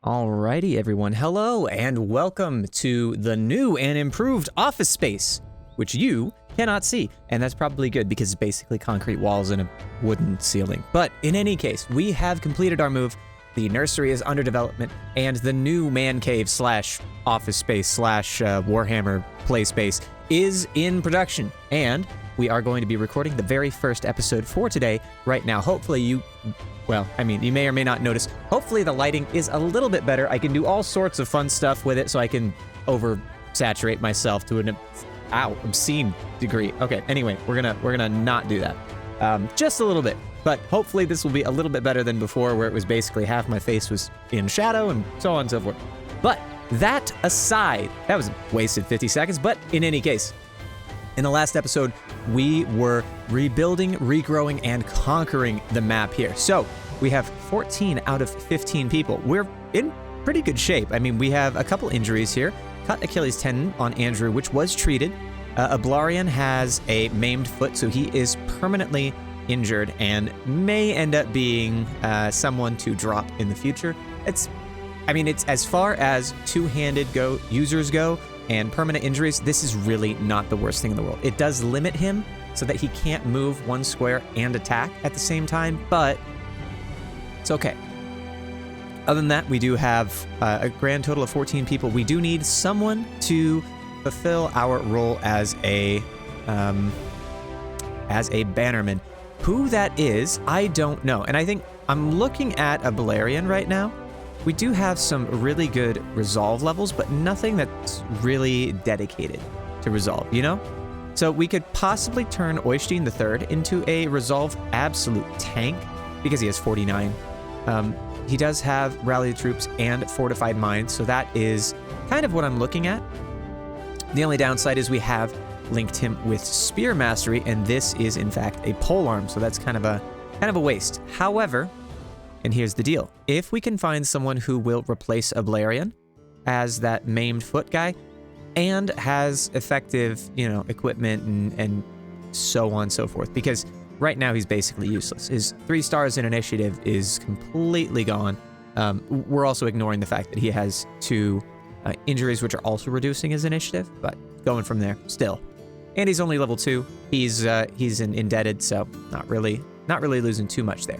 Alrighty, everyone. Hello, and welcome to the new and improved office space, which you cannot see. And that's probably good because it's basically concrete walls and a wooden ceiling. But in any case, we have completed our move. The nursery is under development, and the new man cave slash office space slash Warhammer play space is in production. And we are going to be recording the very first episode for today right now. Hopefully you may or may not notice, hopefully the lighting is a little bit better. I can do all sorts of fun stuff with it so I can oversaturate myself to an obscene degree. Okay, anyway, we're gonna not do that. Just a little bit. But hopefully this will be a little bit better than before, where it was basically half my face was in shadow and so on and so forth. But that aside, that was a wasted 50 seconds, but in any case, in the last episode, we were rebuilding, regrowing, and conquering the map here. So we have 14 out of 15 people. We're in pretty good shape. I mean, we have a couple injuries here. Cut Achilles tendon on Andrew, which was treated. Ablarian has a maimed foot, so he is permanently injured and may end up being someone to drop in the future. It's as far as two-handed users go and permanent injuries, this is really not the worst thing in the world. It does limit him so that he can't move one square and attack at the same time, but it's okay. Other than that, we do have a grand total of 14 people. We do need someone to fulfill our role as a bannerman. Who that is, I don't know. And I think I'm looking at a Balerian right now. We do have some really good resolve levels, but nothing that's really dedicated to resolve, you know? So we could possibly turn Oystein III into a resolve absolute tank because he has 49. He does have rally the troops and fortified mines, so that is kind of what I'm looking at. The only downside is we have linked him with spear mastery, and this is in fact a polearm, so that's kind of a waste. However, and here's the deal. If we can find someone who will replace Ablarian as that maimed foot guy and has effective, equipment and so on and so forth, because right now he's basically useless. His 3 stars in initiative is completely gone. We're also ignoring the fact that he has 2 injuries, which are also reducing his initiative, but going from there still. And he's only level 2. He's indebted, so not really losing too much there.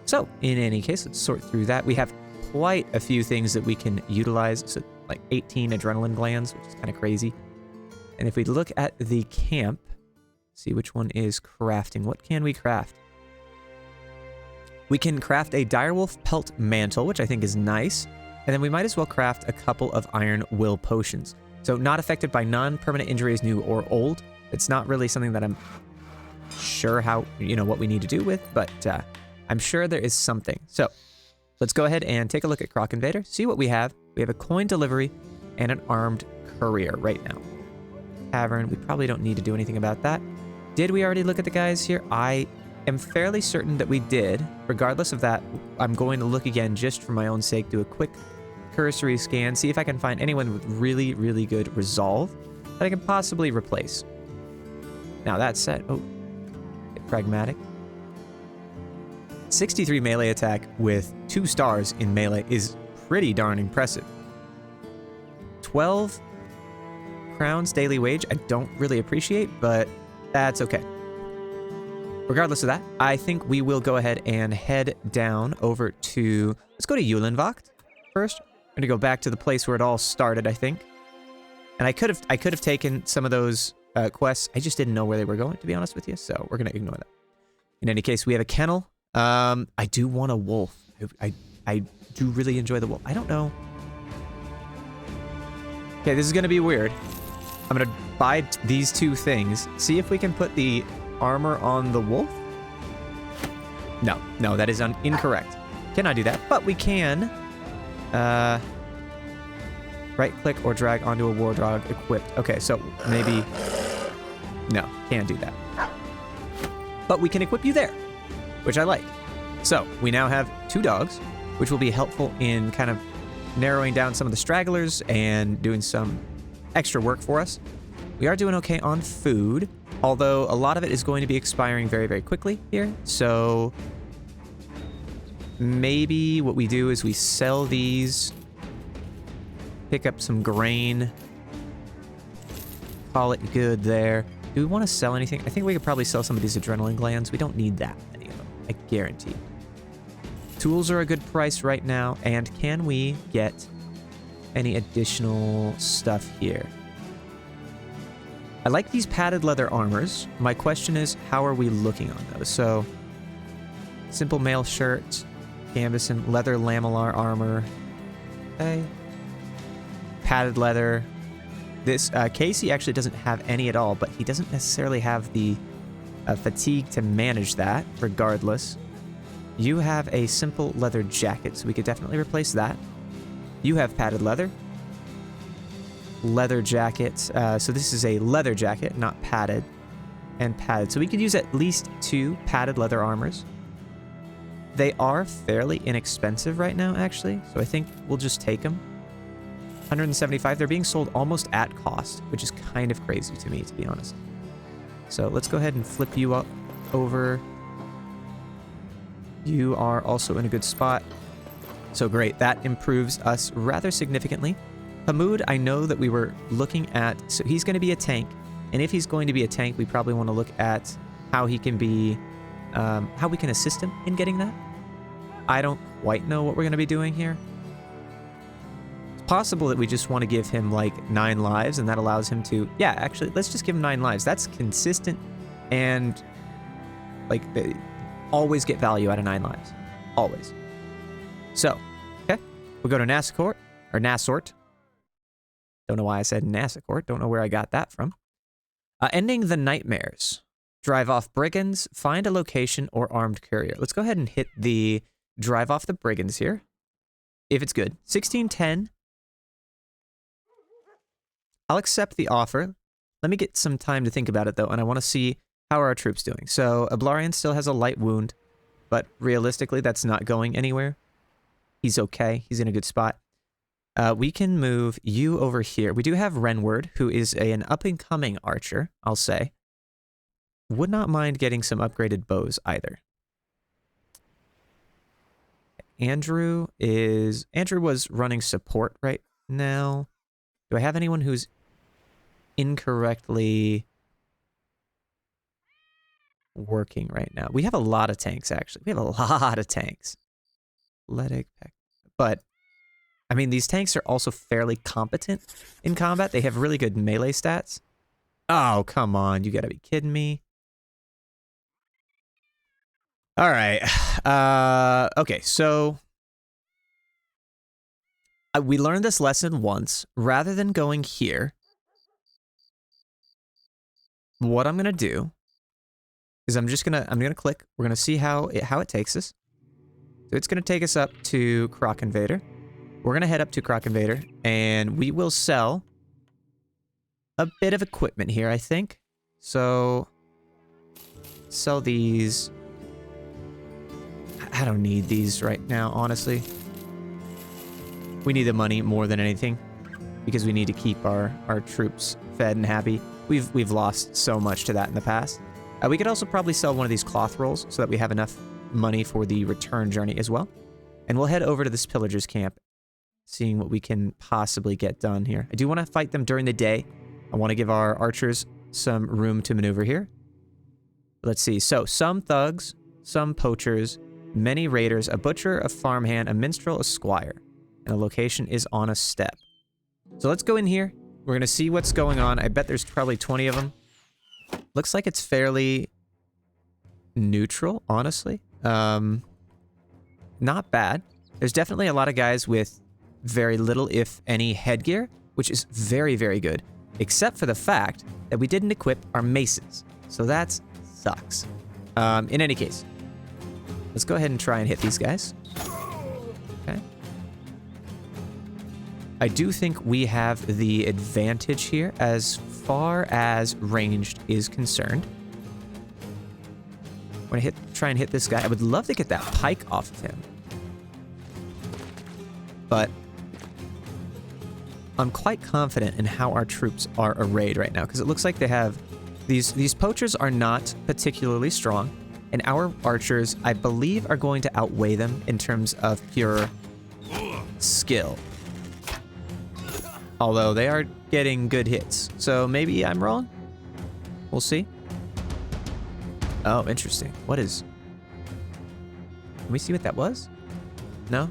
So, in any case, let's sort through that. We have quite a few things that we can utilize, so like 18 adrenaline glands, which is kind of crazy. And if we look at the camp, see which one is crafting. What can we craft? We can craft a direwolf pelt mantle, which I think is nice. And then we might as well craft a couple of iron will potions. So not affected by non-permanent injuries, new or old. It's not really something that I'm sure what we need to do with, but I'm sure there is something. So let's go ahead and take a look at Croc Invader, see what we have. We have a coin delivery and an armed courier right now. Tavern, we probably don't need to do anything about that. Did we already look at the guys here? I am fairly certain that we did. Regardless of that, I'm going to look again just for my own sake, do a quick cursory scan, see if I can find anyone with really, really good resolve that I can possibly replace. Now that said, get pragmatic. 63 melee attack with 2 stars in melee is pretty darn impressive. 12 crowns daily wage, I don't really appreciate, but that's okay. Regardless of that, I think we will go ahead and head down over to, let's go to Eulenwacht first. I'm gonna go back to the place where it all started, I think. And I could have taken some of those quests. I just didn't know where they were going, to be honest with you, so we're gonna ignore that. In any case, we have a kennel. I do want a wolf. I do really enjoy the wolf. I don't know. Okay, this is gonna be weird. I'm gonna buy these 2 things. See if we can put the armor on the wolf. No, that is incorrect. Cannot do that, but we can right click or drag onto a war dog equipped. Okay, so maybe, no, can't do that. But we can equip you there, which I like. So we now have 2 dogs, which will be helpful in kind of narrowing down some of the stragglers and doing some extra work for us. We are doing okay on food, although a lot of it is going to be expiring very, very quickly here. So maybe what we do is we sell these, pick up some grain, call it good there. Do we want to sell anything? I think we could probably sell some of these adrenaline glands. We don't need that many of them, I guarantee. Tools are a good price right now, and can we get any additional stuff here? I like these padded leather armors. My question is, how are we looking on those? So, simple mail shirt, canvas and leather lamellar armor. Okay. Padded leather. This, Casey actually doesn't have any at all, but he doesn't necessarily have the fatigue to manage that, regardless. You have a simple leather jacket, so we could definitely replace that. You have padded leather. Leather jacket. So this is a leather jacket, not padded. And padded. So we could use at least 2 padded leather armors. They are fairly inexpensive right now, actually. So I think we'll just take them. 175. They're being sold almost at cost, which is kind of crazy to me, to be honest. So let's go ahead and flip you up over. You are also in a good spot. So great. That improves us rather significantly. Hamoud, I know that we were looking at... So he's going to be a tank. And if he's going to be a tank, we probably want to look at how he can be... how we can assist him in getting that. I don't quite know what we're going to be doing here. It's possible that we just want to give him like 9 lives, and that allows him to... Yeah, actually, let's just give him 9 lives. That's consistent and... like... always get value out of 9 lives. Always. So, okay. We'll go to Nassort, or Nassort. Don't know why I said Nassort. Don't know where I got that from. Ending the nightmares. Drive off brigands. Find a location or armed courier. Let's go ahead and hit the drive off the brigands here. If it's good. 1610. I'll accept the offer. Let me get some time to think about it, though, and I want to see how are our troops doing. So, Ablarian still has a light wound, but realistically, that's not going anywhere. He's okay. He's in a good spot. We can move you over here. We do have Renward, who is an up-and-coming archer, I'll say. Would not mind getting some upgraded bows either. Andrew was running support right now. Do I have anyone who's incorrectly working right now? We have a lot of tanks, actually. We have a lot of tanks. But, I mean, these tanks are also fairly competent in combat. They have really good melee stats. Oh, come on. You gotta be kidding me. All right. Okay, so... we learned this lesson once. Rather than going here, what I'm gonna do is I'm gonna click. We're gonna see how it takes us. So it's gonna take us up to Croc Invader. We're gonna head up to Croc Invader, and we will sell a bit of equipment here, I think. So sell these. I don't need these right now, honestly. We need the money more than anything because we need to keep our troops fed and happy. We've lost so much to that in the past. We could also probably sell one of these cloth rolls so that we have enough money for the return journey as well. And we'll head over to this pillager's camp, seeing what we can possibly get done here. I do want to fight them during the day. I want to give our archers some room to maneuver here. Let's see. So, some thugs, some poachers, many raiders, a butcher, a farmhand, a minstrel, a squire. And the location is on a step. So let's go in here. We're going to see what's going on. I bet there's probably 20 of them. Looks like it's fairly neutral, honestly. Not bad. There's definitely a lot of guys with very little, if any, headgear, which is very, very good. Except for the fact that we didn't equip our maces. So that sucks. In any case, let's go ahead and try and hit these guys. Okay. I do think we have the advantage here as far as ranged is concerned. I'm gonna try and hit this guy. I would love to get that pike off of him. But I'm quite confident in how our troops are arrayed right now, because it looks like they have these poachers are not particularly strong. And our archers, I believe, are going to outweigh them in terms of pure skill. Although they are getting good hits. So maybe I'm wrong? We'll see. Oh, interesting. What is... Can we see what that was? No?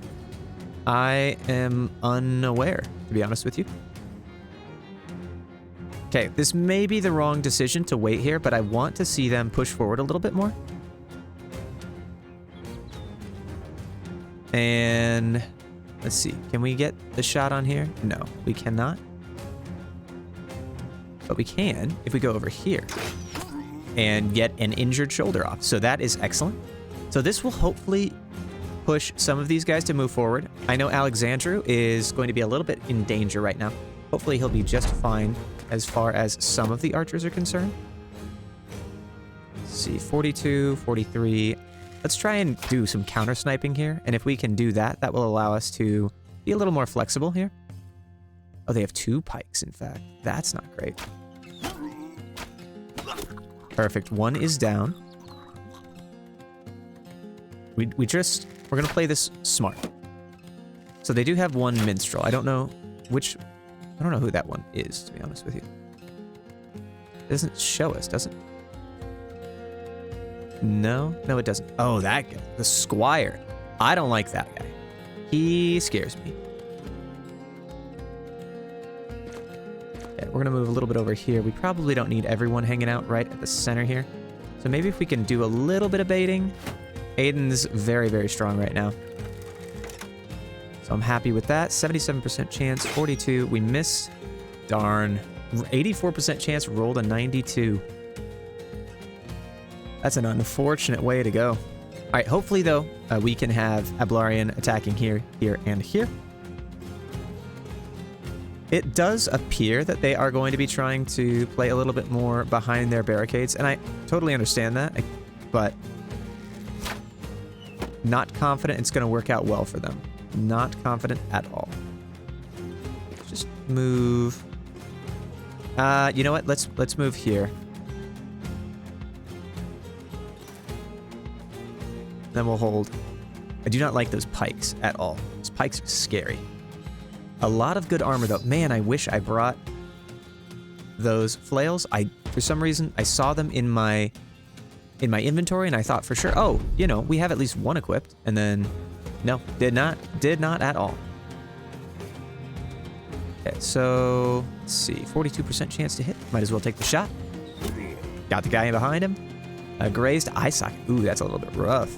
I am unaware, to be honest with you. Okay, this may be the wrong decision to wait here, but I want to see them push forward a little bit more. And let's see. Can we get the shot on here? No, we cannot. But we can if we go over here and get an injured shoulder off. So that is excellent. So this will hopefully push some of these guys to move forward. I know Alexandru is going to be a little bit in danger right now. Hopefully he'll be just fine as far as some of the archers are concerned. Let's see, 42, 43. Let's try and do some counter sniping here. And if we can do that, that will allow us to be a little more flexible here. Oh, they have 2 pikes, in fact. That's not great. Perfect. 1 is down. We're going to play this smart. So they do have 1 minstrel. I don't know who that one is, to be honest with you. It doesn't show us, does it? No, it doesn't. Oh, that guy, the squire. I don't like that guy. He scares me. Okay, we're gonna move a little bit over here. We probably don't need everyone hanging out right at the center here. So maybe if we can do a little bit of baiting. Aiden's very, very strong right now. So I'm happy with that. 77% chance, 42. We missed. Darn. 84% chance, rolled a 92. That's an unfortunate way to go. All right, hopefully, though, we can have Ablarian attacking here, here, and here. It does appear that they are going to be trying to play a little bit more behind their barricades, and I totally understand that, but not confident it's going to work out well for them. Not confident at all. Just move. You know what? Let's move here. Then we'll hold. I do not like those pikes at all. Those pikes are scary. A lot of good armor though. Man, I wish I brought those flails. For some reason, I saw them in my inventory and I thought for sure, oh, you know, we have at least 1 equipped. And then, no, did not at all. Okay, so let's see, 42% chance to hit. Might as well take the shot. Got the guy behind him. Grazed eye socket. Ooh, that's a little bit rough.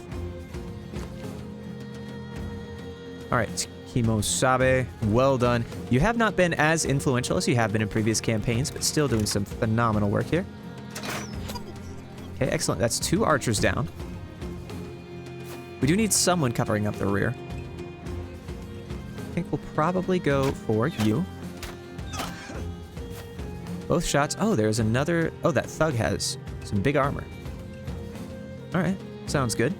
All right, Kimosabe, well done. You have not been as influential as you have been in previous campaigns, but still doing some phenomenal work here. Okay, excellent. That's 2 archers down. We do need someone covering up the rear. I think we'll probably go for you. Both shots. Oh, there's another. Oh, that thug has some big armor. All right, sounds good.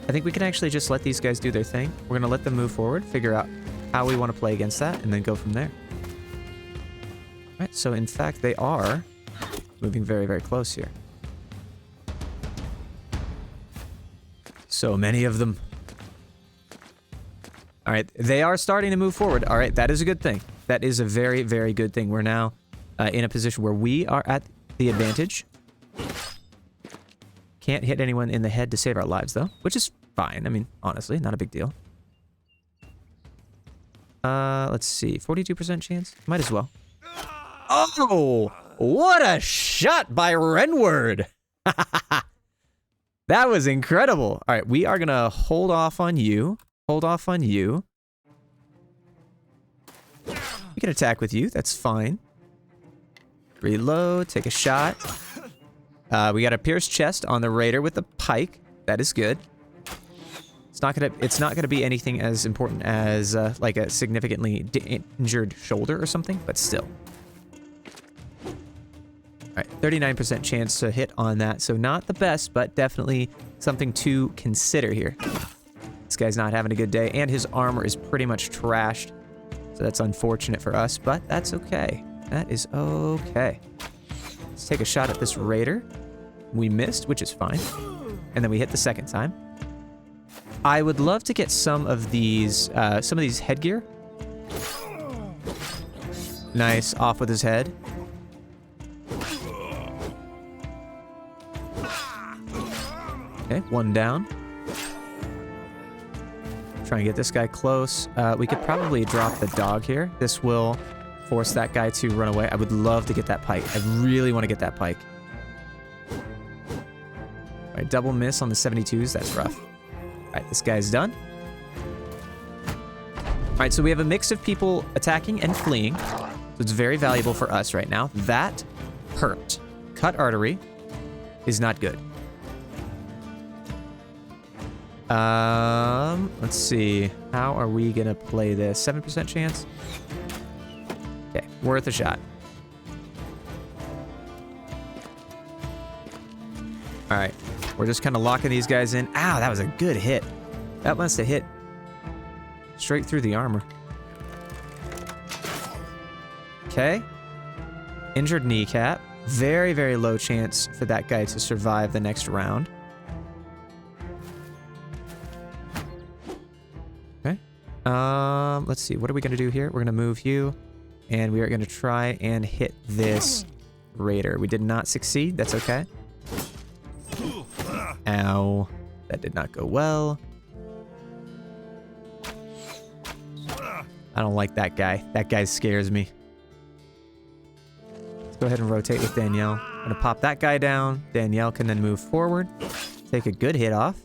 I think we can actually just let these guys do their thing. We're going to let them move forward, figure out how we want to play against that, and then go from there. All right, so in fact, they are moving very, very close here. So many of them. All right, they are starting to move forward. All right, that is a good thing. That is a very, very good thing. We're now in a position where we are at the advantage. Can't hit anyone in the head to save our lives, though, which is fine. I mean, honestly, not a big deal. Let's see. 42% chance? Might as well. Oh! What a shot by Renward! That was incredible. All right, we are going to hold off on you. Hold off on you. We can attack with you. That's fine. Reload. Take a shot. We got a pierced chest on the raider with the pike. That is good. It's not gonna be anything as important as like a significantly injured shoulder or something, but still. All right, 39% chance to hit on that. So not the best, but definitely something to consider here. This guy's not having a good day, and his armor is pretty much trashed. So that's unfortunate for us, but that's okay. That is okay. Let's take a shot at this raider. We missed, which is fine. And then we hit the second time. I would love to get some of these headgear. Nice, off with his head. Okay, one down. Try and get this guy close. We could probably drop the dog here. This will force that guy to run away. I would love to get that pike. I really want to get that pike. All right, double miss on the 72s. That's rough. All right, this guy's done. All right, so we have a mix of people attacking and fleeing. So it's very valuable for us right now. That hurt. Cut artery is not good. Let's see. How are we gonna play this? 7% chance? Okay, worth a shot. All right, we're just kind of locking these guys in. Ow, that was a good hit. That must have hit straight through the armor. Okay. Injured kneecap. Very, very low chance for that guy to survive the next round. Okay. Let's see. What are we going to do here? We're going to move you, and we are going to try and hit this raider. We did not succeed. That's okay. Ow. That did not go well. I don't like that guy. That guy scares me. Let's go ahead and rotate with Danielle. I'm going to pop that guy down. Danielle can then move forward. Take a good hit off.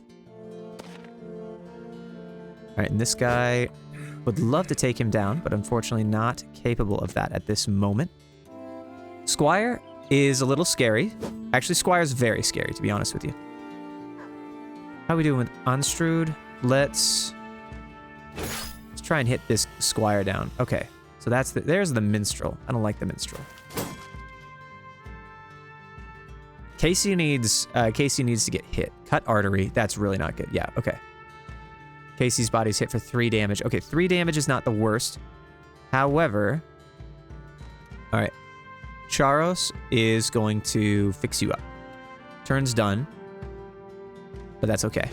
Alright, and this guy would love to take him down, but unfortunately not capable of that at this moment. Squire is a little scary. Actually, Squire's very scary, to be honest with you. How are we doing with Unstrewed? Let's try and hit this Squire down. Okay, so there's the Minstrel. I don't like the Minstrel. Casey needs to get hit. Cut artery. That's really not good. Yeah, okay. Casey's body's hit for 3 damage. Okay, 3 damage is not the worst. However, all right. Charos is going to fix you up. Turn's done. But that's okay.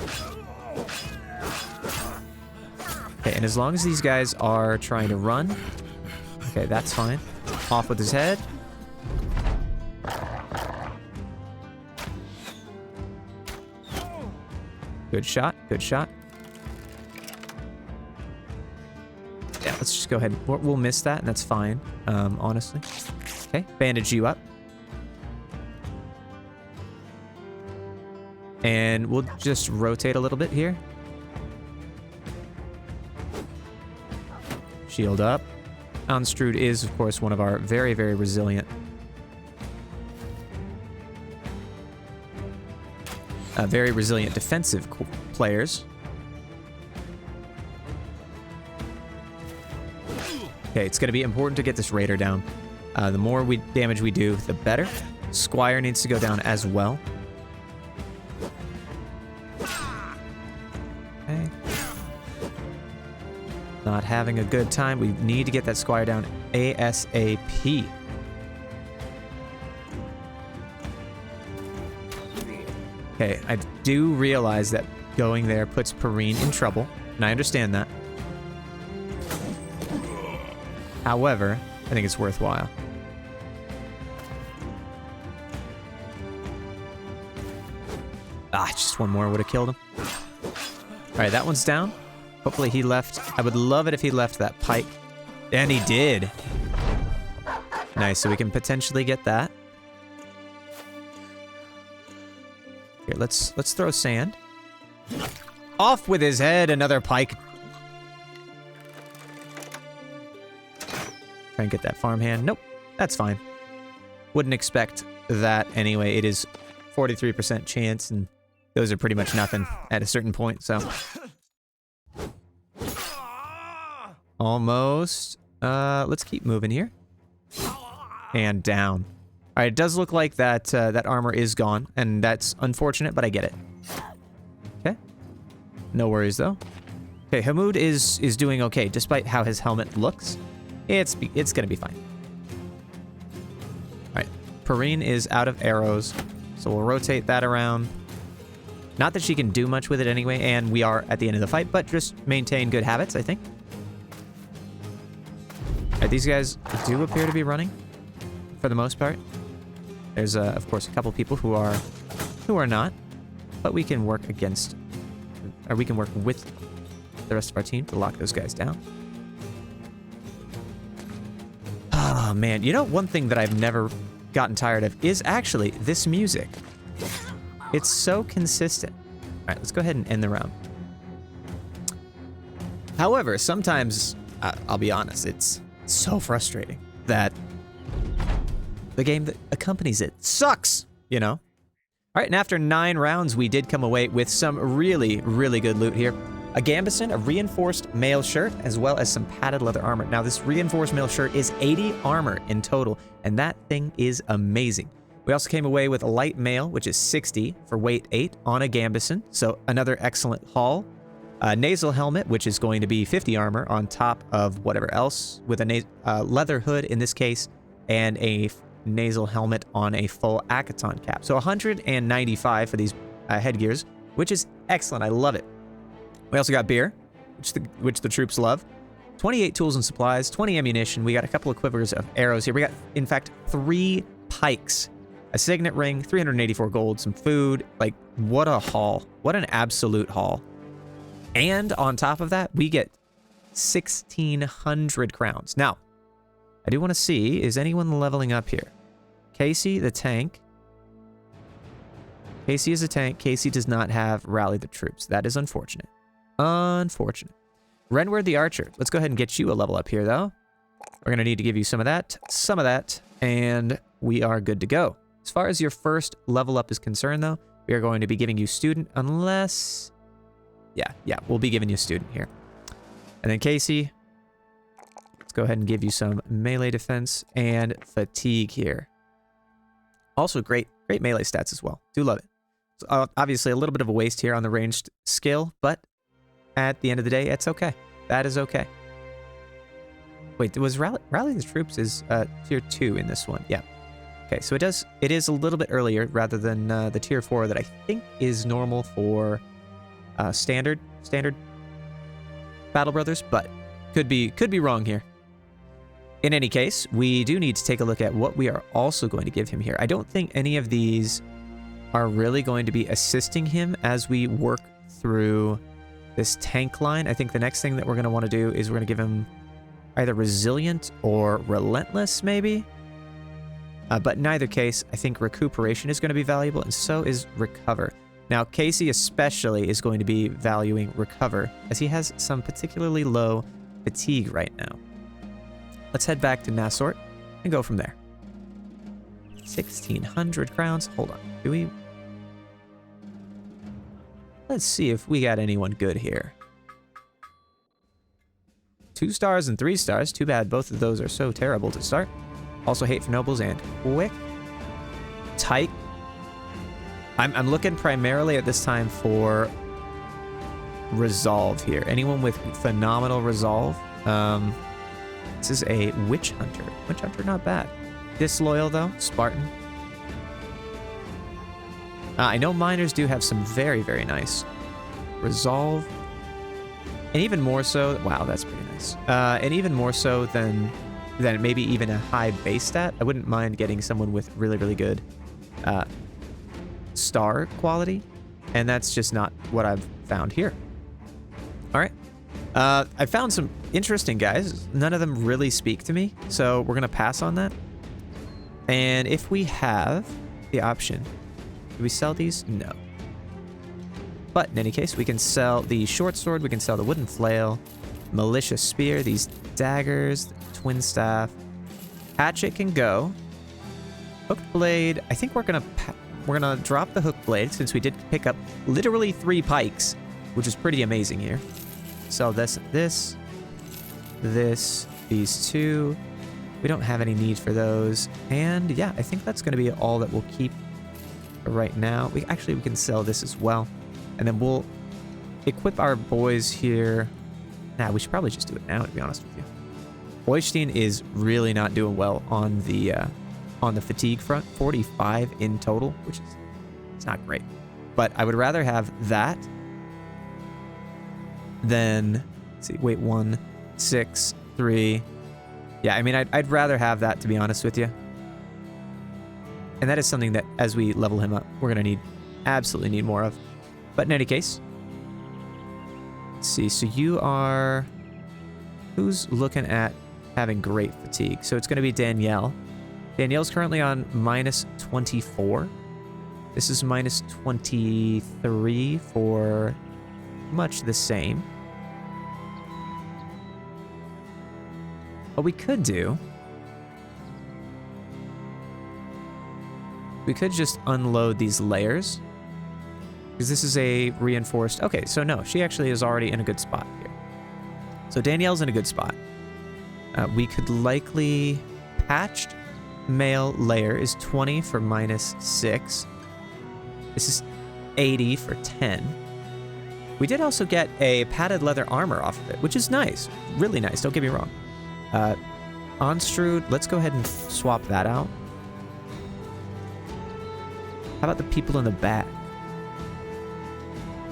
Okay, and as long as these guys are trying to run, okay, that's fine. Off with his head. Good shot, good shot. Yeah, let's just go ahead. We'll miss that, and that's fine, honestly. Okay, bandage you up. And we'll just rotate a little bit here. Shield up. Unstrewed is, of course, one of our very, very resilient defensive players. Okay, it's going to be important to get this raider down. The more damage we do, the better. Squire needs to go down as well. Okay. Not having a good time. We need to get that Squire down ASAP. Okay, I do realize that going there puts Perrine in trouble, and I understand that. However, I think it's worthwhile. Ah, just one more would have killed him. All right, that one's down. Hopefully he left. I would love it if he left that pike. And he did. Nice, so we can potentially get that. Here, let's throw sand. Off with his head, another pike. Try and get that farmhand. Nope, that's fine. Wouldn't expect that anyway. It is 43% chance, and those are pretty much nothing at a certain point, so. Almost. Let's keep moving here. And down. All right, it does look like that that armor is gone, and that's unfortunate, but I get it. Okay. No worries, though. Okay, Hamoud is doing okay, despite how his helmet looks. It's gonna be fine. All right, Perrine is out of arrows, so we'll rotate that around. Not that she can do much with it anyway, and we are at the end of the fight, but just maintain good habits, I think. All right, these guys do appear to be running, for the most part. There's, of course, a couple people who are not, but we can work against, or we can work with the rest of our team to lock those guys down. Oh, man. You know, one thing that I've never gotten tired of is actually this music. It's so consistent. All right, let's go ahead and end the round. However, sometimes, I'll be honest, it's so frustrating that the game that accompanies it sucks, you know? All right, and after 9 rounds, we did come away with some really, really good loot here. A gambeson, a reinforced mail shirt, as well as some padded leather armor. Now, this reinforced mail shirt is 80 armor in total, and that thing is amazing. We also came away with a light mail, which is 60 for weight 8 on a gambeson, so another excellent haul. A nasal helmet, which is going to be 50 armor on top of whatever else, with a leather hood in this case, and a nasal helmet on a full Akaton cap. So 195 for these headgears, which is excellent. I love it. We also got beer, which the troops love. 28 tools and supplies, 20 ammunition. We got a couple of quivers of arrows here. We got, in fact, 3 pikes, a signet ring, 384 gold, some food. Like, what a haul. What an absolute haul. And on top of that, we get 1,600 crowns. Now, I do want to see, is anyone leveling up here? Casey, the tank. Casey is a tank. Casey does not have rally the troops. That is unfortunate. Unfortunate. Renward the archer. Let's go ahead and get you a level up here, though. We're going to need to give you some of that, and we are good to go. As far as your first level up is concerned, though, we are going to be giving you student, unless... Yeah, we'll be giving you student here. And then Casey, let's go ahead and give you some melee defense and fatigue here. Also great melee stats as well. Do love it. So, obviously a little bit of a waste here on the ranged skill, but at the end of the day, it's okay. That is okay. Wait, was rally the troops is tier 2 in this one? Yeah. Okay, so it is a little bit earlier rather than the tier 4 that I think is normal for standard Battle Brothers, but could be wrong here. In any case, we do need to take a look at what we are also going to give him here. I don't think any of these are really going to be assisting him as we work through this tank line. I think the next thing that we're going to want to do is we're going to give him either resilient or relentless, maybe. But in either case, I think recuperation is going to be valuable, and so is recover. Now, Casey especially is going to be valuing recover, as he has some particularly low fatigue right now. Let's head back to Nassort and go from there. 1,600 crowns. Hold on. Do we... Let's see if we got anyone good here. 2 stars and 3 stars. Too bad both of those are so terrible to start. Also hate for nobles and quick. Tight. I'm looking primarily at this time for resolve here. Anyone with phenomenal resolve. This is a witch hunter. Witch hunter, not bad. Disloyal though. Spartan. I know miners do have some very, very nice resolve. And even more so, wow, that's pretty nice. And even more so than maybe even a high base stat. I wouldn't mind getting someone with really, really good star quality. And that's just not what I've found here. All right. I found some interesting guys. None of them really speak to me, so we're going to pass on that. And if we have the option, do we sell these? No. But in any case, we can sell the short sword, we can sell the wooden flail, militia spear, these daggers, twin staff. Hatchet can go. Hooked blade, I think we're gonna drop the hooked blade since we did pick up literally 3 pikes, which is pretty amazing here. Sell this, these 2. We don't have any need for those. And yeah, I think that's gonna be all that we'll keep right now. We can sell this as well. And then we'll equip our boys here. Nah, we should probably just do it now, to be honest with you. Oystein is really not doing well on the on the fatigue front, 45 in total, which is it's not great. But I would rather have that than, let's see, wait, 1, 6, 3. Yeah, I mean, I'd rather have that, to be honest with you. And that is something that, as we level him up, we're going to absolutely need more of. But in any case, let's see. So you are, who's looking at having great fatigue? So it's going to be Danielle. Danielle's currently on minus 24. This is minus 23 for much the same. What we could do, we could just unload these layers, because this is a reinforced. Okay, so no, she actually is already in a good spot here. So Danielle's in a good spot. We could likely, patched male layer is 20 for minus 6. This is 80 for 10. We did also get a padded leather armor off of it, which is nice. Really nice, don't get me wrong. Onstrud, let's go ahead and swap that out. How about the people in the back?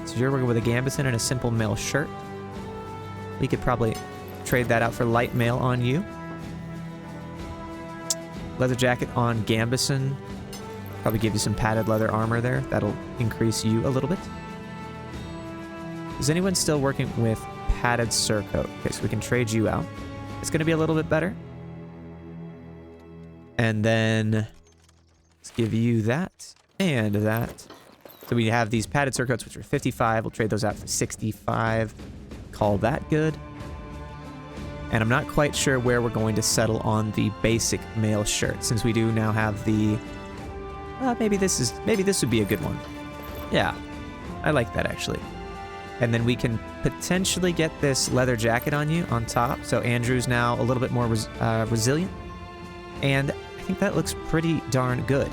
So you're working with a gambeson and a simple male shirt. We could probably trade that out for light mail on you. Leather jacket on gambeson. Probably give you some padded leather armor there. That'll increase you a little bit. Is anyone still working with padded surcoat? Okay, so we can trade you out. It's going to be a little bit better. And then let's give you that and that. So we have these padded surcoats, which are 55. We'll trade those out for 65. Call that good. And I'm not quite sure where we're going to settle on the basic male shirt, since we do now have the... maybe this would be a good one. Yeah, I like that actually. And then we can potentially get this leather jacket on you on top. So Andrew's now a little bit more resilient. And I think that looks pretty darn good.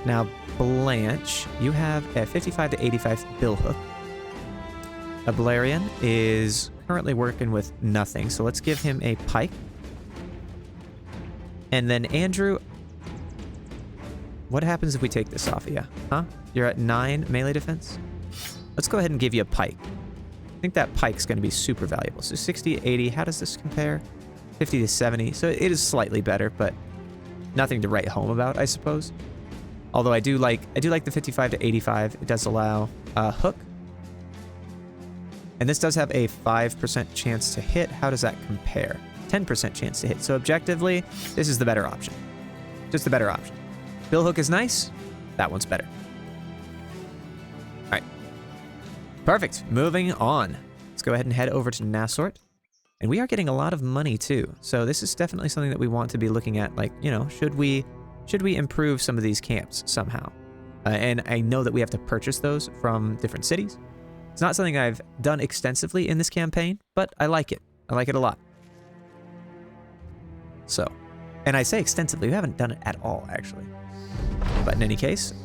Now, Blanche, you have a 55 to 85 billhook. A Balerian is currently working with nothing, so let's give him a pike. And then Andrew, what happens if we take this off of you? Huh? You're at 9 melee defense? Let's go ahead and give you a pike. I think that pike's going to be super valuable. So 60 to 80, how does this compare? 50 to 70, so it is slightly better, but nothing to write home about, I suppose. Although I do like the 55 to 85. It does allow a hook. And this does have a 5% chance to hit. How does that compare? 10% chance to hit. So objectively, this is the better option. Just the better option. Billhook is nice. That one's better. All right. Perfect. Moving on. Let's go ahead and head over to Nassort. And we are getting a lot of money too. So this is definitely something that we want to be looking at. Like, you know, should we improve some of these camps somehow? And I know that we have to purchase those from different cities. It's not something I've done extensively in this campaign, but I like it. I like it a lot. So, and I say extensively, we haven't done it at all, actually. But in any case,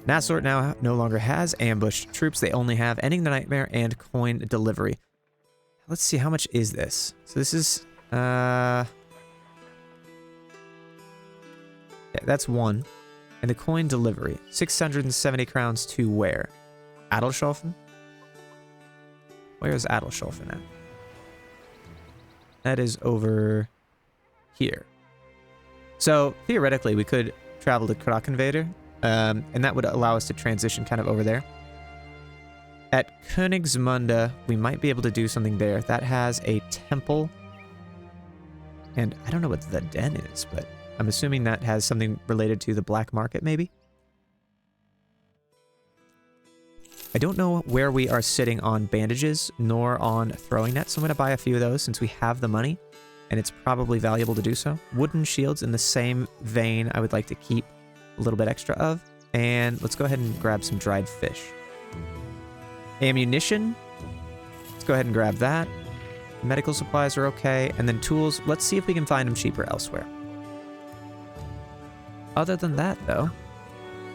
Nassort now no longer has ambushed troops. They only have Ending the Nightmare and Coin Delivery. Let's see, how much is this? So this is, yeah, that's 1. And the Coin Delivery, 670 crowns to where? Adelshofen? Where is Adelshofen at? That is over here. So theoretically, we could travel to Krakenvader, and that would allow us to transition kind of over there. At Königsmunda, we might be able to do something there. That has a temple, and I don't know what the den is, but I'm assuming that has something related to the black market, maybe? I don't know where we are sitting on bandages, nor on throwing nets, so I'm going to buy a few of those since we have the money, and it's probably valuable to do so. Wooden shields in the same vein I would like to keep a little bit extra of, and let's go ahead and grab some dried fish. Ammunition, let's go ahead and grab that. Medical supplies are okay, and then tools, let's see if we can find them cheaper elsewhere. Other than that, though,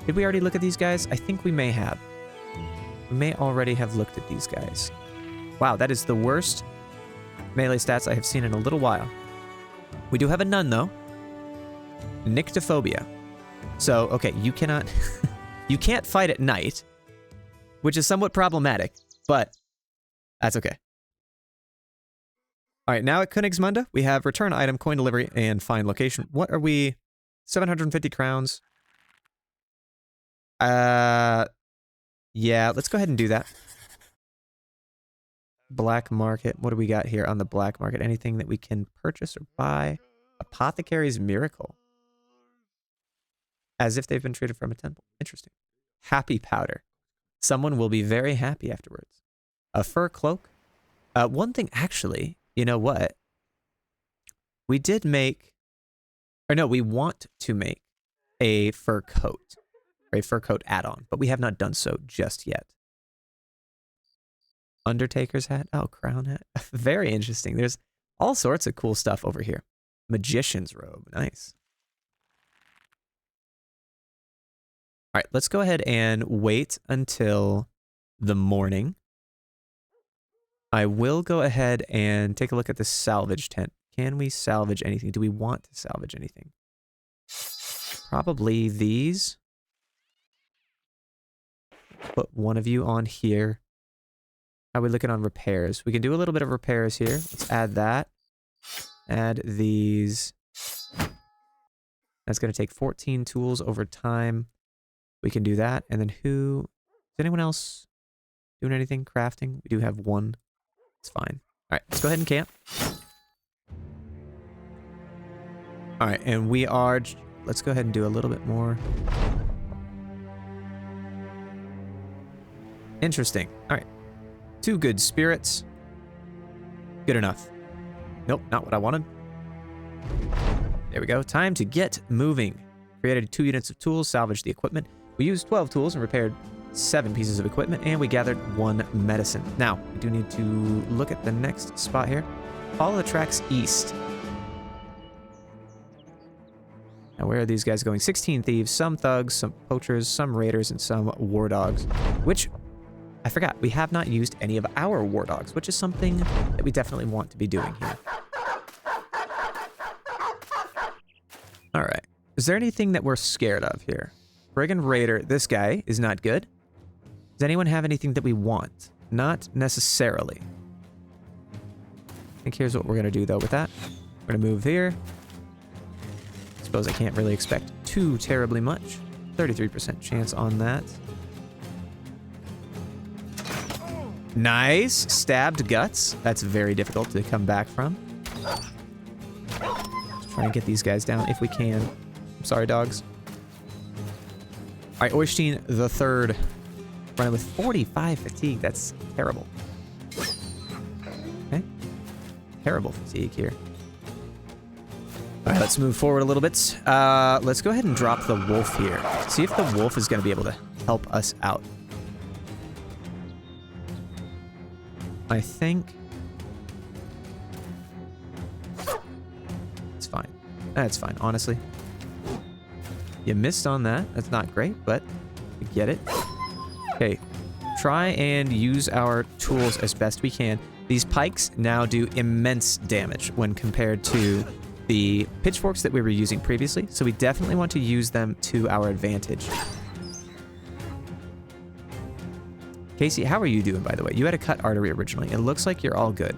did we already look at these guys? I think we may have. We may already have looked at these guys. Wow, that is the worst melee stats I have seen in a little while. We do have a nun, though. Nyctophobia. So, okay, you cannot... you can't fight at night, which is somewhat problematic, but that's okay. All right, now at Königsmunde, we have return item, coin delivery, and find location. What are we? 750 crowns. Yeah, let's go ahead and do that. Black market. What do we got here on the black market? Anything that we can purchase or buy? Apothecary's Miracle. As if they've been treated from a temple. Interesting. Happy powder. Someone will be very happy afterwards. A fur cloak. One thing, actually, you know what? We did make... Or no, we want to make a fur coat. Or a fur coat add-on. But we have not done so just yet. Undertaker's hat. Oh, crown hat. Very interesting. There's all sorts of cool stuff over here. Magician's robe. Nice. All right, let's go ahead and wait until the morning. I will go ahead and take a look at the salvage tent. Can we salvage anything? Do we want to salvage anything? Probably these. Put one of you on here. How are we looking on repairs? We can do a little bit of repairs here. Let's add that. Add these. That's going to take 14 tools over time. We can do that. And then who... Is anyone else doing anything? Crafting? We do have one. It's fine. All right, let's go ahead and camp. All right, and we are... Let's go ahead and do a little bit more. Interesting. All right. 2 good spirits. Good enough. Nope, not what I wanted. There we go. Time to get moving. Created 2 units of tools, salvaged the equipment. We used 12 tools and repaired 7 pieces of equipment, and we gathered 1 medicine. Now, we do need to look at the next spot here. Follow the tracks east. Now, where are these guys going? 16 thieves, some thugs, some poachers, some raiders, and some war dogs, which... I forgot, we have not used any of our war dogs, which is something that we definitely want to be doing here. All right. Is there anything that we're scared of here? Brigand Raider, this guy is not good. Does anyone have anything that we want? Not necessarily. I think here's what we're going to do, though, with that. We're going to move here. Suppose I can't really expect too terribly much. 33% chance on that. Nice. Stabbed guts. That's very difficult to come back from. Let's try and get these guys down if we can. I'm sorry, dogs. All right, Oystein the Third. Running with 45 fatigue. That's terrible. Okay. Terrible fatigue here. All right, let's move forward a little bit. Let's go ahead and drop the wolf here. See if the wolf is going to be able to help us out. I think it's fine. That's fine, honestly. You missed on that. That's not great, but we get it. Okay, try and use our tools as best we can. These pikes now do immense damage when compared to the pitchforks that we were using previously, so we definitely want to use them to our advantage. Casey, how are you doing, by the way? You had a cut artery originally. It looks like you're all good.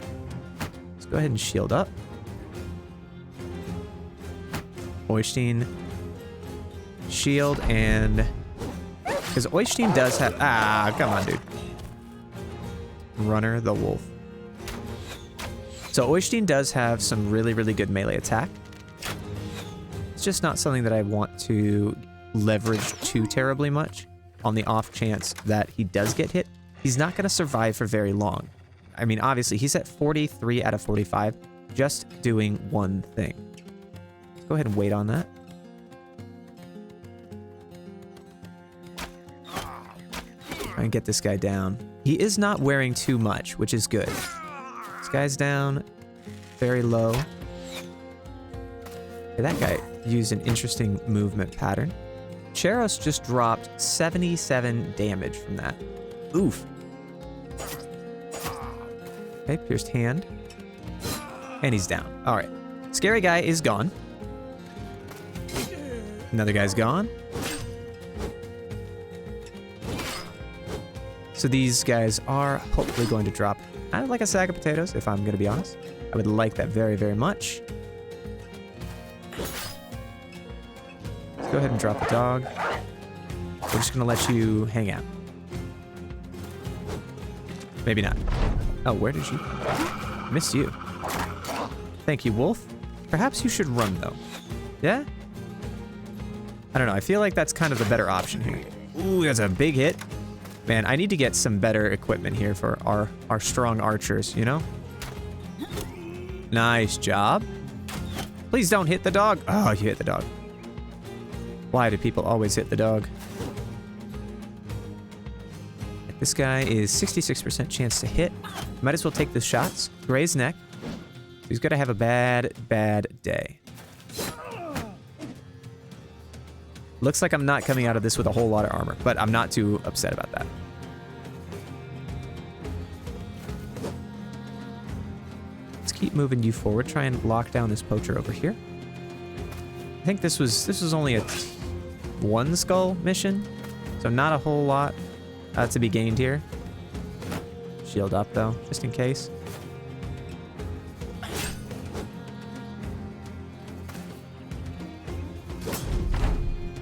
Let's go ahead and shield up. Oystein. Shield and... Because Oystein does have... Ah, come on, dude. Runner the wolf. So Oystein does have some really, really good melee attack. It's just not something that I want to leverage too terribly much. On the off chance that he does get hit, he's not going to survive for very long. I mean, obviously, he's at 43 out of 45, just doing one thing. Let's go ahead and wait on that. Try and get this guy down. He is not wearing too much, which is good. This guy's down very low. Okay, that guy used an interesting movement pattern. Cheros just dropped 77 damage from that. Oof. Okay, pierced hand. And he's down. All right. Scary guy is gone. Another guy's gone. So these guys are hopefully going to drop. I like a sack of potatoes, if I'm going to be honest. I would like that very, very much. Let's go ahead and drop the dog. We're just going to let you hang out. Maybe not. Oh, where did you? Missed you. Thank you, wolf. Perhaps you should run, though. Yeah? I don't know. I feel like that's kind of the better option here. Ooh, that's a big hit. Man, I need to get some better equipment here for our strong archers, you know? Nice job. Please don't hit the dog. Oh, you hit the dog. Why do people always hit the dog? This guy is 66% chance to hit. Might as well take the shots. Graze neck. He's gonna have a bad, bad day. Looks like I'm not coming out of this with a whole lot of armor, but I'm not too upset about that. Let's keep moving you forward. Try and lock down this poacher over here. I think this was only a one skull mission, so not a whole lot to be gained here. Shield up though, just in case.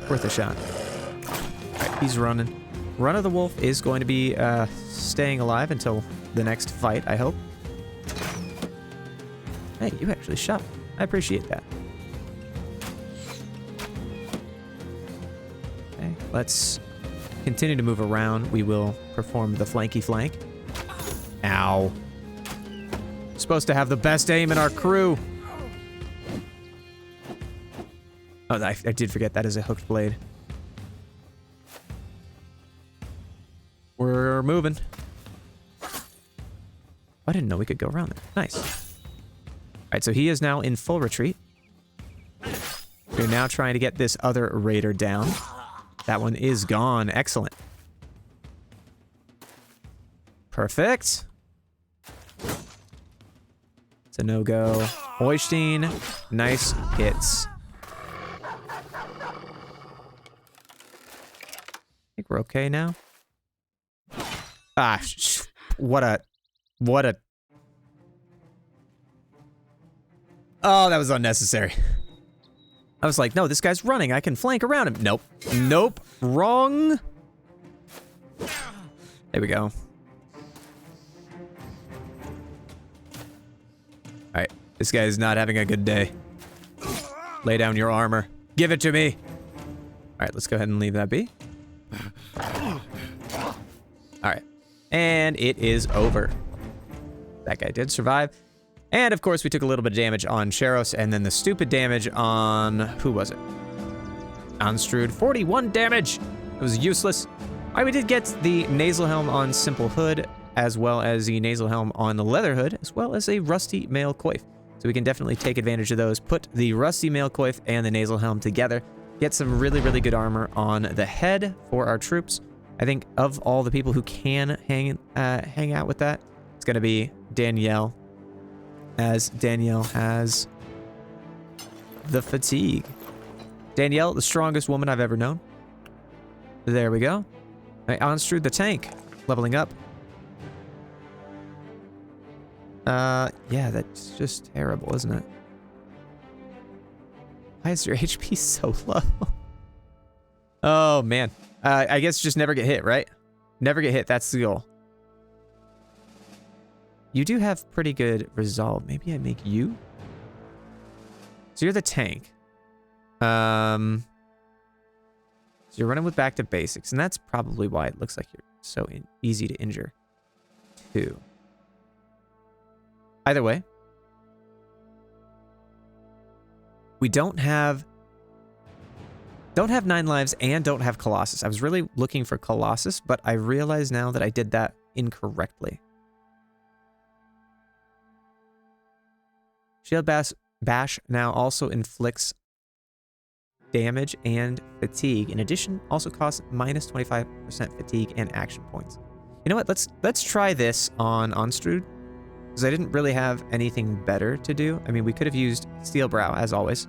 Worth a shot. Alright, he's running. Run of the Wolf is going to be staying alive until the next fight, I hope. Hey, you actually shot. I appreciate that. Okay, let's continue to move around. We will perform the flanky flank. Ow. Supposed to have the best aim in our crew. Oh, I did forget that is a hooked blade. We're moving. I didn't know we could go around there. Nice. All right, so he is now in full retreat. We're now trying to get this other raider down. That one is gone. Excellent. Perfect. It's a no-go. Oystein, nice hits. I think we're okay now. Ah, what a... Oh, that was unnecessary. I was like, no, this guy's running. I can flank around him. Nope. Nope. Wrong. There we go. Alright. This guy is not having a good day. Lay down your armor. Give it to me. Alright, let's go ahead and leave that be. Alright. And it is over. That guy did survive. And of course, we took a little bit of damage on Sheros, and then the stupid damage on... Who was it? Anstrud. 41 damage! It was useless. Alright, we did get the nasal helm on Simple Hood, as well as the nasal helm on the Leather Hood, as well as a rusty mail coif. So we can definitely take advantage of those. Put the rusty mail coif and the nasal helm together. Get some really, really good armor on the head for our troops. I think of all the people who can hang out with that, it's going to be Danielle, as Danielle has the fatigue. Danielle, the strongest woman I've ever known. There we go. Right, Anstrud the tank, leveling up. Yeah, that's just terrible, isn't it? Why is your HP so low? Oh, man. I guess just never get hit, right? Never get hit, that's the goal. You do have pretty good resolve. Maybe I make you? So you're the tank. So you're running with back to basics, and that's probably why it looks like you're so easy to injure, too. Either way, we don't have 9 lives and don't have Colossus. I was really looking for Colossus, but I realize now that I did that incorrectly. Shield Bash now also inflicts damage and fatigue. In addition, also costs minus 25% fatigue and action points. You know what? Let's try this on Anstrud, because I didn't really have anything better to do. I mean, we could have used Steel Brow, as always.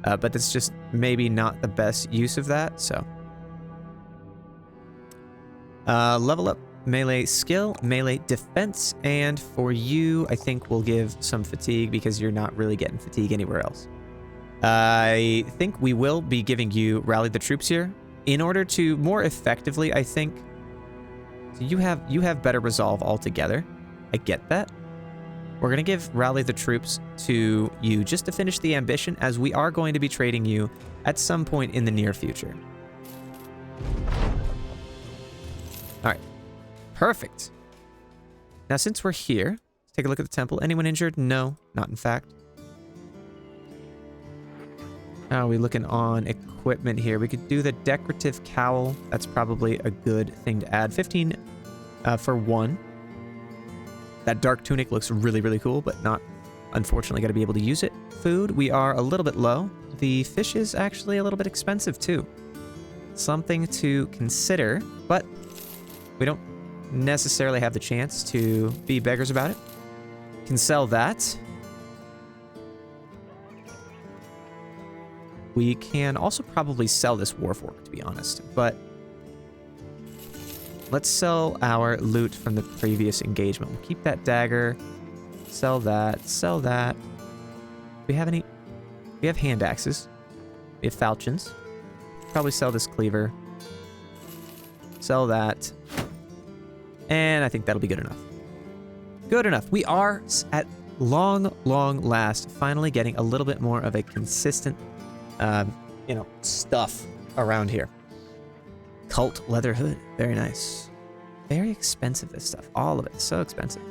but that's just maybe not the best use of that, so. Level up melee skill, melee defense, and for you, I think we'll give some fatigue because you're not really getting fatigue anywhere else. I think we will be giving you rally the troops here in order to more effectively, I think. So you have better resolve altogether. I get that. We're going to give rally the troops to you just to finish the ambition, as we are going to be trading you at some point in the near future. All right. Perfect. Now, since we're here, let's take a look at the temple. Anyone injured? No, not in fact. How are we looking on equipment here? We could do the decorative cowl. That's probably a good thing to add. 15 for 1. That dark tunic looks really, really cool, but not, unfortunately, going to be able to use it. Food, we are a little bit low. The fish is actually a little bit expensive, too. Something to consider, but we don't necessarily have the chance to be beggars about it. Can sell that. We can also probably sell this warfork, to be honest, but let's sell our loot from the previous engagement. We'll keep that dagger, sell that, sell that. Do we have any? We have hand axes. We have falchions. Probably sell this cleaver. Sell that. And I think that'll be good enough. Good enough. We are at long last finally getting a little bit more of a consistent, stuff around here. Cult leather hood. Very nice. Very expensive, this stuff. All of it. So expensive.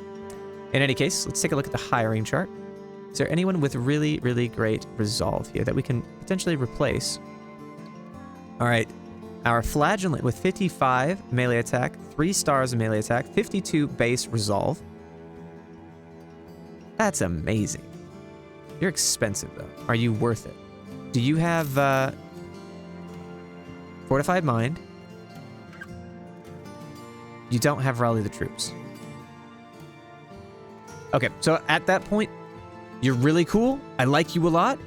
In any case, let's take a look at the hiring chart. Is there anyone with really, really great resolve here that we can potentially replace? All right. Our flagellant with 55 melee attack, 3 stars of melee attack, 52 base resolve. That's amazing. You're expensive, though. Are you worth it? Do you have fortified mind? You don't have rally the troops. Okay, so at that point, you're really cool. I like you a lot.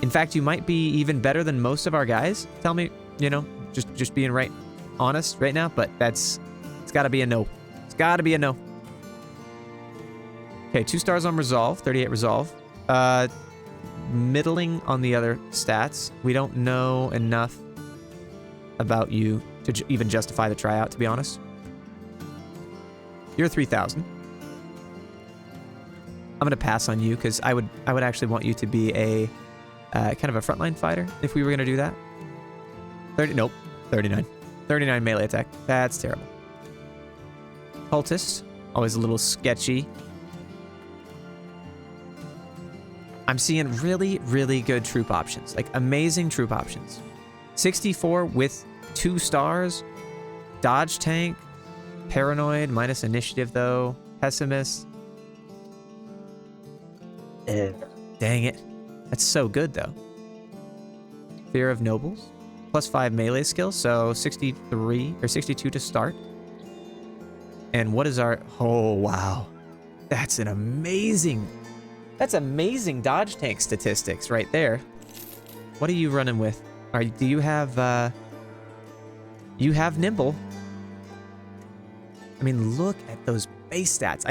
In fact, you might be even better than most of our guys. Tell me, just being right honest right now, but it's got to be a no. It's got to be a no. Okay, 2 stars on resolve, 38 resolve. Middling on the other stats. We don't know enough about you to even justify the tryout, to be honest. You're 3,000. I'm going to pass on you because I would actually want you to be a kind of a frontline fighter if we were going to do that. 39. 39 melee attack. That's terrible. Cultist, always a little sketchy. I'm seeing really, really good troop options. Like, amazing troop options. 64 with 2 stars. Dodge tank. Paranoid, minus initiative, though. Pessimist. Dang it. That's so good, though. Fear of Nobles. Plus 5 melee skill, so 63 or 62 to start. And what is our... Oh, wow. That's amazing dodge tank statistics right there. What are you running with? Do you have... you have nimble. I mean, look at those base stats.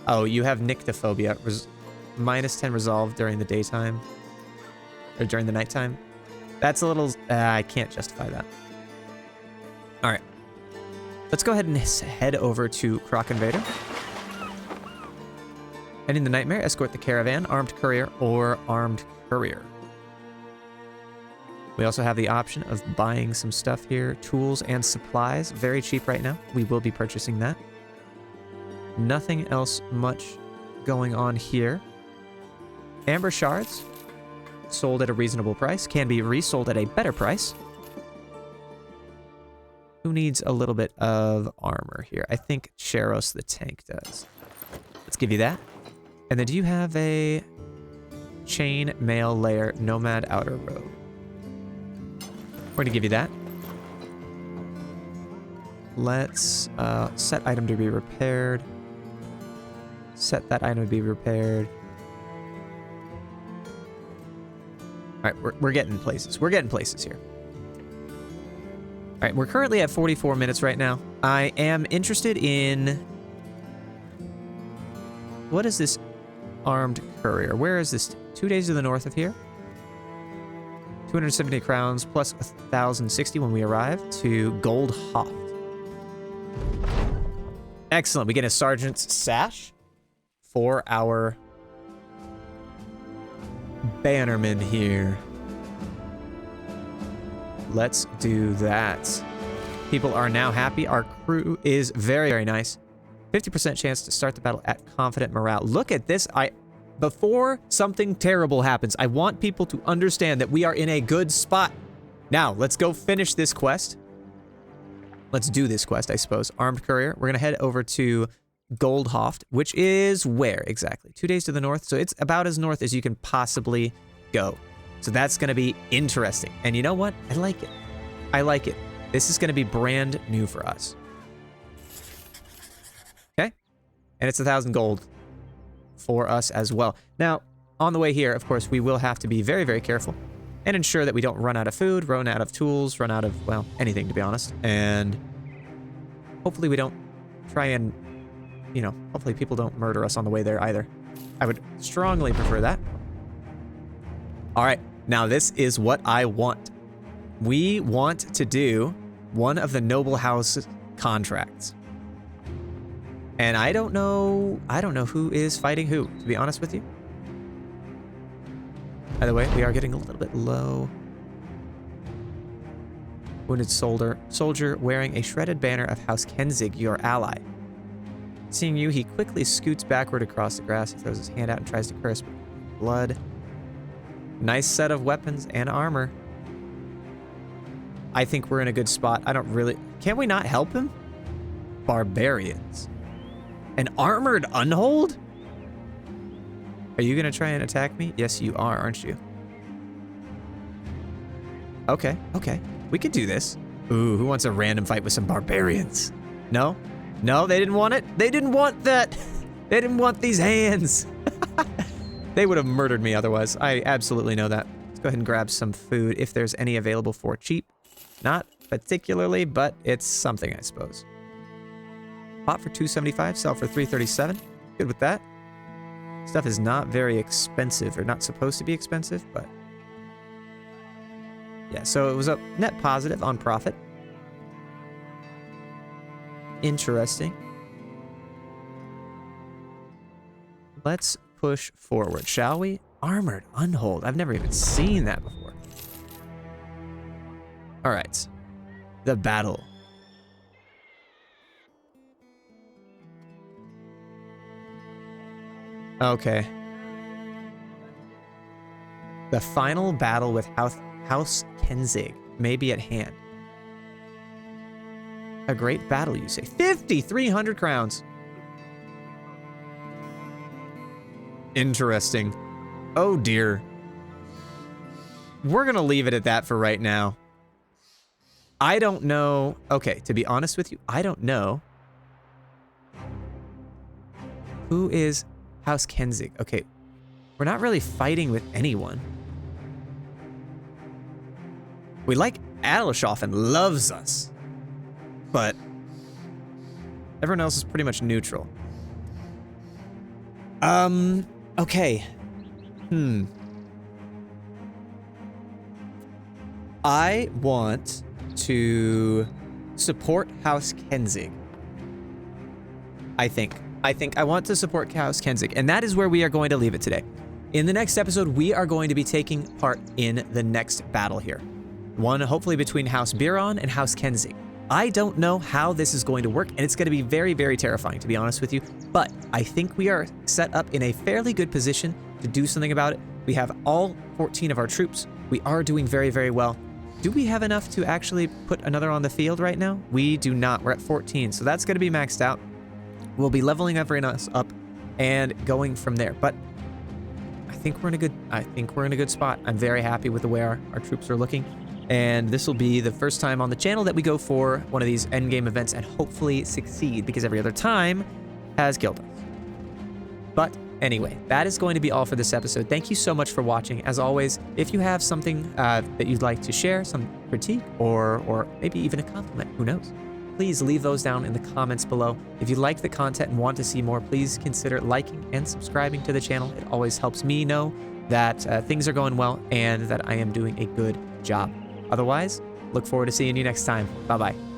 Oh, you have nyctophobia. Minus 10 resolve during the daytime. Or during the nighttime. That's a little... I can't justify that. Alright. Let's go ahead and head over to Croc Invader. Ending the nightmare, escort the caravan, armed courier, or armed courier. We also have the option of buying some stuff here. Tools and supplies. Very cheap right now. We will be purchasing that. Nothing else much going on here. Amber shards. Sold at a reasonable price. Can be resold at a better price. Who needs a little bit of armor here? I think Cheros the tank does. Let's give you that. And then do you have a chain mail layer nomad outer robe? We're going to give you that. Let's set item to be repaired. Set that item to be repaired. All right, we're getting places. We're getting places here. All right, we're currently at 44 minutes right now. I am interested in... What is this armed courier? Where is this? 2 days to the north of here. 270 crowns plus 1,060 when we arrive to Gold Hoft. Excellent. We get a sergeant's sash for our bannerman here. Let's do that. People are now happy. Our crew is very, very nice. 50% chance to start the battle at confident morale. Look at this. Before something terrible happens, I want people to understand that we are in a good spot. Now, let's go finish this quest. Let's do this quest, I suppose. Armed courier. We're going to head over to Gold Hoft, which is where exactly? 2 days to the north. So it's about as north as you can possibly go. So that's going to be interesting. And you know what? I like it. I like it. This is going to be brand new for us. Okay. And it's 1,000 gold for us as well. Now, on the way here, of course, we will have to be very, very careful and ensure that we don't run out of food, run out of tools, run out of, well, anything, to be honest. And hopefully we don't try and, you know, hopefully people don't murder us on the way there either. I would strongly prefer that. All right. Now, this is what I want. We want to do one of the noble house contracts. And I don't know who is fighting who, to be honest with you. By the way, we are getting a little bit low. Wounded soldier wearing a shredded banner of House Kenzig, your ally. Seeing you, he quickly scoots backward across the grass. He throws his hand out and tries to curse blood. Nice set of weapons and armor. I think we're in a good spot. I don't really... Can we not help him? Barbarians. An armored unhold? Are you going to try and attack me? Yes, you are, aren't you? Okay, okay. We could do this. Ooh, who wants a random fight with some barbarians? No? No, they didn't want it? They didn't want that! They didn't want these hands! They would have murdered me otherwise. I absolutely know that. Let's go ahead and grab some food if there's any available for cheap. Not particularly, but it's something, I suppose. Pot for 275, sell for 337. Good with that. Stuff is not very expensive, or not supposed to be expensive, but... Yeah, so it was a net positive on profit. Interesting. Let's push forward, shall we? Armored unhold. I've never even seen that before. All right. The battle. Okay. The final battle with House Kenzig may be at hand. A great battle, you say. 5,300 crowns. Interesting. Oh dear. We're gonna leave it at that for right now. I don't know. Okay, to be honest with you, I don't know who is House Kenzig. Okay, we're not really fighting with anyone. We like Adelshoff and loves us, but everyone else is pretty much neutral. Okay. I want to support House Kenzig. I think I want to support House Kenzig, and that is where we are going to leave it today. In the next episode, we are going to be taking part in the next battle here. One hopefully between House Biron and House Kenzig. I don't know how this is going to work, and it's going to be very, very terrifying, to be honest with you. But I think we are set up in a fairly good position to do something about it. We have all 14 of our troops. We are doing very, very well. Do we have enough to actually put another on the field right now? We do not. We're at 14, so that's going to be maxed out. We'll be leveling everyone else up and going from there. But I think we're in a good spot. I'm very happy with the way our troops are looking. And this will be the first time on the channel that we go for one of these endgame events and hopefully succeed, because every other time has killed us. But Anyway, that is going to be all for this episode. Thank you so much for watching. As always, if you have something that you'd like to share, some critique, or maybe even a compliment, who knows? Please leave those down in the comments below. If you like the content and want to see more, please consider liking and subscribing to the channel. It always helps me know that things are going well and that I am doing a good job. Otherwise, look forward to seeing you next time. Bye-bye.